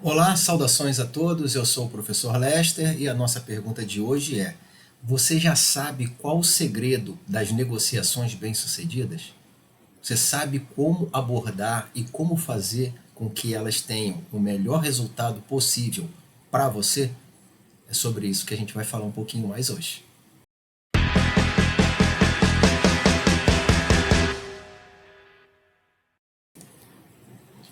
Olá, saudações a todos. Eu sou o professor Lester e a nossa pergunta de hoje é: você já sabe qual o segredo das negociações bem-sucedidas? Você sabe como abordar e como fazer com que elas tenham o melhor resultado possível para você? É sobre isso que a gente vai falar um pouquinho mais hoje.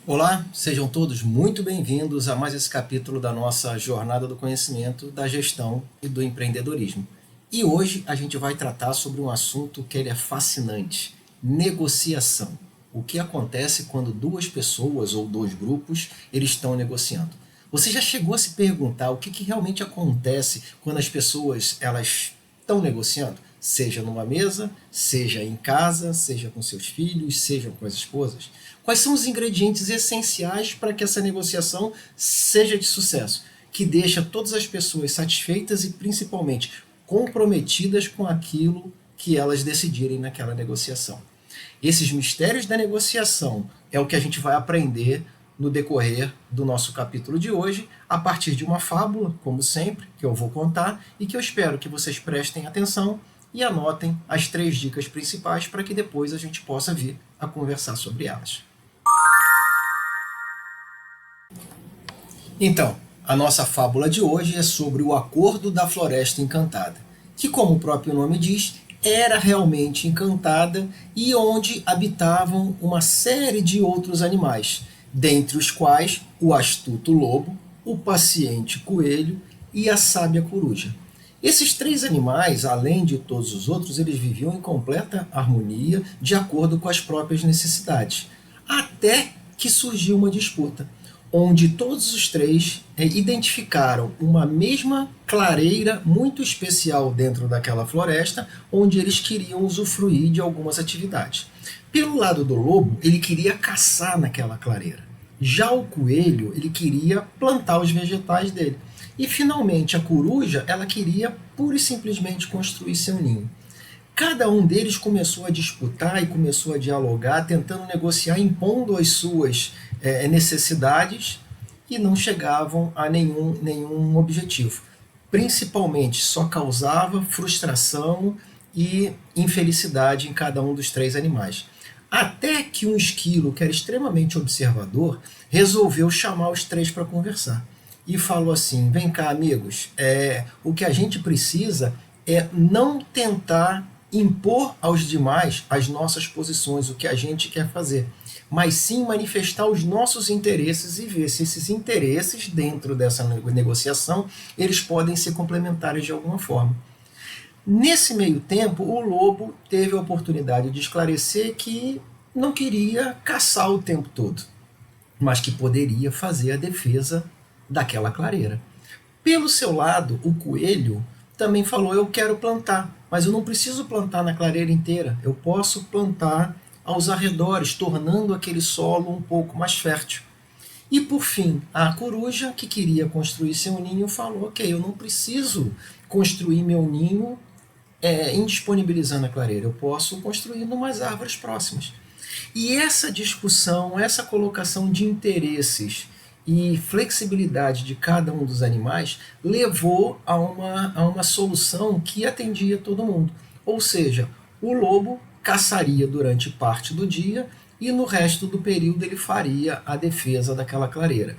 Olá, sejam todos muito bem-vindos a mais esse capítulo da nossa jornada do conhecimento, da gestão e do empreendedorismo. E hoje a gente vai tratar sobre um assunto que ele é fascinante: negociação. O que acontece quando duas pessoas ou dois grupos eles estão negociando? Você já chegou a se perguntar o que realmente acontece quando as pessoas elas estão negociando? Seja numa mesa, seja em casa, seja com seus filhos, seja com as esposas. Quais são os ingredientes essenciais para que essa negociação seja de sucesso? Que deixa todas as pessoas satisfeitas e principalmente comprometidas com aquilo que elas decidirem naquela negociação. Esses mistérios da negociação é o que a gente vai aprender no decorrer do nosso capítulo de hoje, a partir de uma fábula, como sempre, que eu vou contar e que eu espero que vocês prestem atenção e anotem as 3 dicas principais para que depois a gente possa vir a conversar sobre elas. Então, a nossa fábula de hoje é sobre o Acordo da Floresta Encantada, que, como o próprio nome diz, era realmente encantada e onde habitavam uma série de outros animais, dentre os quais o astuto lobo, o paciente coelho e a sábia coruja. Esses 3 animais, além de todos os outros, eles viviam em completa harmonia, de acordo com as próprias necessidades, até que surgiu uma disputa, onde todos os 3 identificaram uma mesma clareira muito especial dentro daquela floresta, onde eles queriam usufruir de algumas atividades. Pelo lado do lobo, ele queria caçar naquela clareira. Já o coelho, ele queria plantar os vegetais dele. E finalmente a coruja, ela queria pura e simplesmente construir seu ninho. Cada um deles começou a disputar e começou a dialogar, tentando negociar, impondo as suas necessidades e não chegavam a nenhum objetivo. Principalmente só causava frustração e infelicidade em cada um dos 3 animais. Até que um esquilo, que era extremamente observador, resolveu chamar os 3 para conversar. E falou assim: vem cá, amigos, o que a gente precisa é não tentar impor aos demais as nossas posições, o que a gente quer fazer, mas sim manifestar os nossos interesses e ver se esses interesses dentro dessa negociação eles podem ser complementares de alguma forma. Nesse meio tempo, o lobo teve a oportunidade de esclarecer que não queria caçar o tempo todo, mas que poderia fazer a defesa daquela clareira. Pelo seu lado, o coelho também falou: eu quero plantar, mas eu não preciso plantar na clareira inteira, eu posso plantar aos arredores, tornando aquele solo um pouco mais fértil. E por fim, a coruja, que queria construir seu ninho, falou: ok, eu não preciso construir meu ninho indisponibilizando a clareira, eu posso construir umas árvores próximas. E essa discussão, essa colocação de interesses e flexibilidade de cada um dos animais levou a uma solução que atendia todo mundo. Ou seja, o lobo caçaria durante parte do dia e no resto do período ele faria a defesa daquela clareira.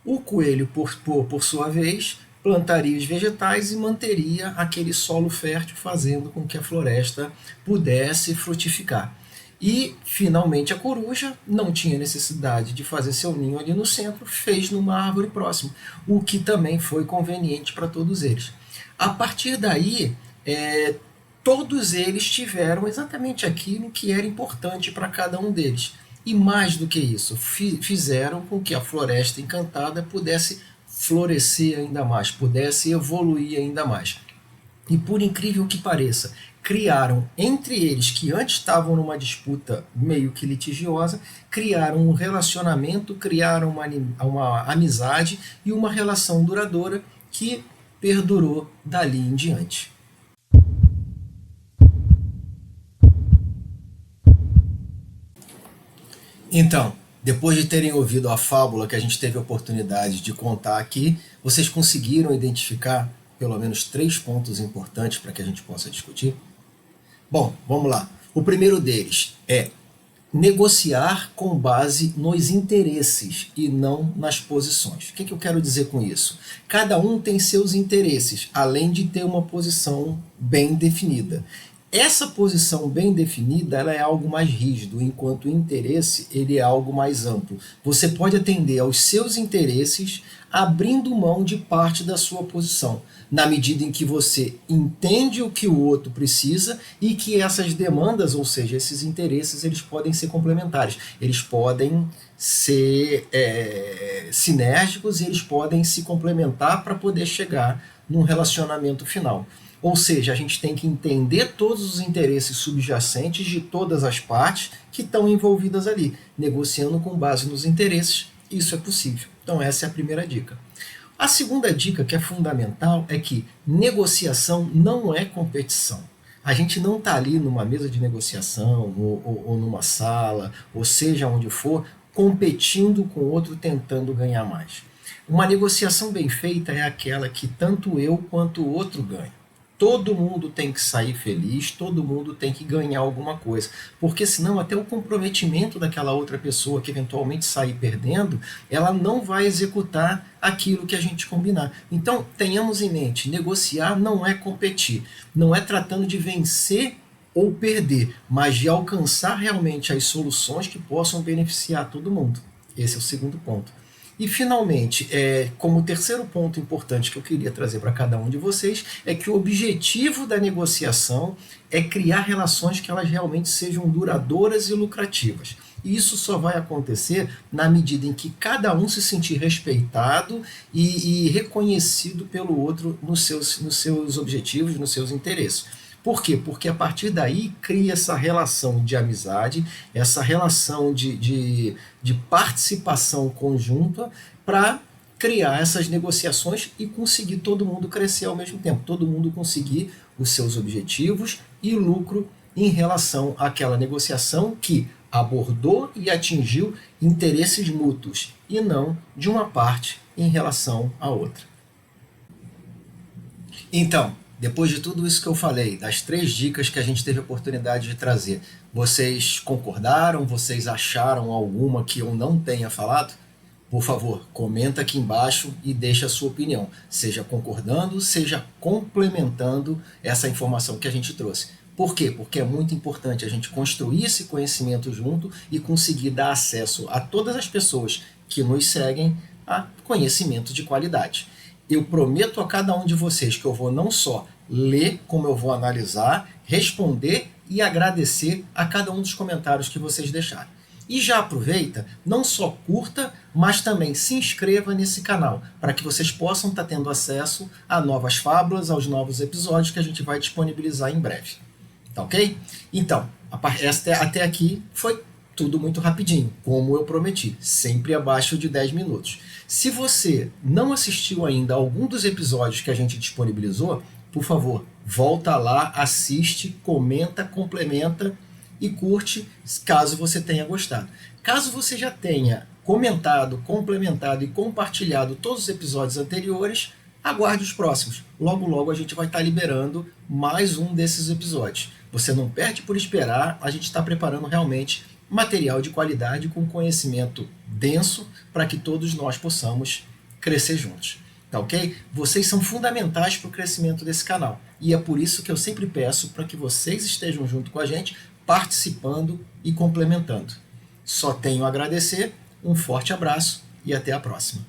O coelho, por sua vez, plantaria os vegetais e manteria aquele solo fértil, fazendo com que a floresta pudesse frutificar. E, finalmente, a coruja não tinha necessidade de fazer seu ninho ali no centro, fez numa árvore próxima, o que também foi conveniente para todos eles. A partir daí, todos eles tiveram exatamente aquilo que era importante para cada um deles. E mais do que isso, fizeram com que a floresta encantada pudesse florescer ainda mais, pudesse evoluir ainda mais. E por incrível que pareça, criaram entre eles, que antes estavam numa disputa meio que litigiosa, criaram um relacionamento, criaram uma amizade e uma relação duradoura que perdurou dali em diante. Então, Depois de terem ouvido a fábula que a gente teve a oportunidade de contar aqui, vocês conseguiram identificar pelo menos 3 pontos importantes para que a gente possa discutir? Bom, vamos lá. O primeiro deles é negociar com base nos interesses e não nas posições. O que eu quero dizer com isso? Cada um tem seus interesses, além de ter uma posição bem definida. Essa posição bem definida, ela é algo mais rígido, enquanto o interesse ele é algo mais amplo. Você pode atender aos seus interesses abrindo mão de parte da sua posição, na medida em que você entende o que o outro precisa e que essas demandas, ou seja, esses interesses, eles podem ser complementares, eles podem ser sinérgicos e eles podem se complementar para poder chegar num relacionamento final. Ou seja, a gente tem que entender todos os interesses subjacentes de todas as partes que estão envolvidas ali, negociando com base nos interesses. Isso é possível. Então essa é a primeira dica. A segunda dica, que é fundamental, é que negociação não é competição. A gente não está ali numa mesa de negociação ou numa sala, ou seja onde for, competindo com o outro tentando ganhar mais. Uma negociação bem feita é aquela que tanto eu quanto o outro ganham. Todo mundo tem que sair feliz, todo mundo tem que ganhar alguma coisa, porque senão até o comprometimento daquela outra pessoa que eventualmente sair perdendo, ela não vai executar aquilo que a gente combinar. Então, tenhamos em mente, negociar não é competir, não é tratando de vencer ou perder, mas de alcançar realmente as soluções que possam beneficiar todo mundo. Esse é o segundo ponto. E, finalmente, como terceiro ponto importante que eu queria trazer para cada um de vocês, é que o objetivo da negociação é criar relações que elas realmente sejam duradouras e lucrativas. E isso só vai acontecer na medida em que cada um se sentir respeitado e reconhecido pelo outro nos seus objetivos, nos seus interesses. Por quê? Porque a partir daí cria essa relação de amizade, essa relação de participação conjunta para criar essas negociações e conseguir todo mundo crescer ao mesmo tempo, todo mundo conseguir os seus objetivos e lucro em relação àquela negociação que abordou e atingiu interesses mútuos e não de uma parte em relação à outra. Então, depois de tudo isso que eu falei, das 3 dicas que a gente teve a oportunidade de trazer, vocês concordaram? Vocês acharam alguma que eu não tenha falado? Por favor, comenta aqui embaixo e deixa a sua opinião, seja concordando, seja complementando essa informação que a gente trouxe. Por quê? Porque é muito importante a gente construir esse conhecimento junto e conseguir dar acesso a todas as pessoas que nos seguem a conhecimento de qualidade. Eu prometo a cada um de vocês que eu vou não só ler, como eu vou analisar, responder e agradecer a cada um dos comentários que vocês deixarem. E já aproveita, não só curta, mas também se inscreva nesse canal, para que vocês possam estar tendo acesso a novas fábulas, aos novos episódios que a gente vai disponibilizar em breve. Tá ok? Então, até aqui foi tudo muito rapidinho, como eu prometi, sempre abaixo de 10 minutos. Se você não assistiu ainda a algum dos episódios que a gente disponibilizou, por favor, volta lá, assiste, comenta, complementa e curte, caso você tenha gostado. Caso você já tenha comentado, complementado e compartilhado todos os episódios anteriores, aguarde os próximos. Logo, logo a gente vai estar liberando mais um desses episódios. Você não perde por esperar, a gente está preparando realmente material de qualidade com conhecimento denso para que todos nós possamos crescer juntos. Tá ok? Vocês são fundamentais para o crescimento desse canal. E é por isso que eu sempre peço para que vocês estejam junto com a gente, participando e complementando. Só tenho a agradecer, um forte abraço e até a próxima.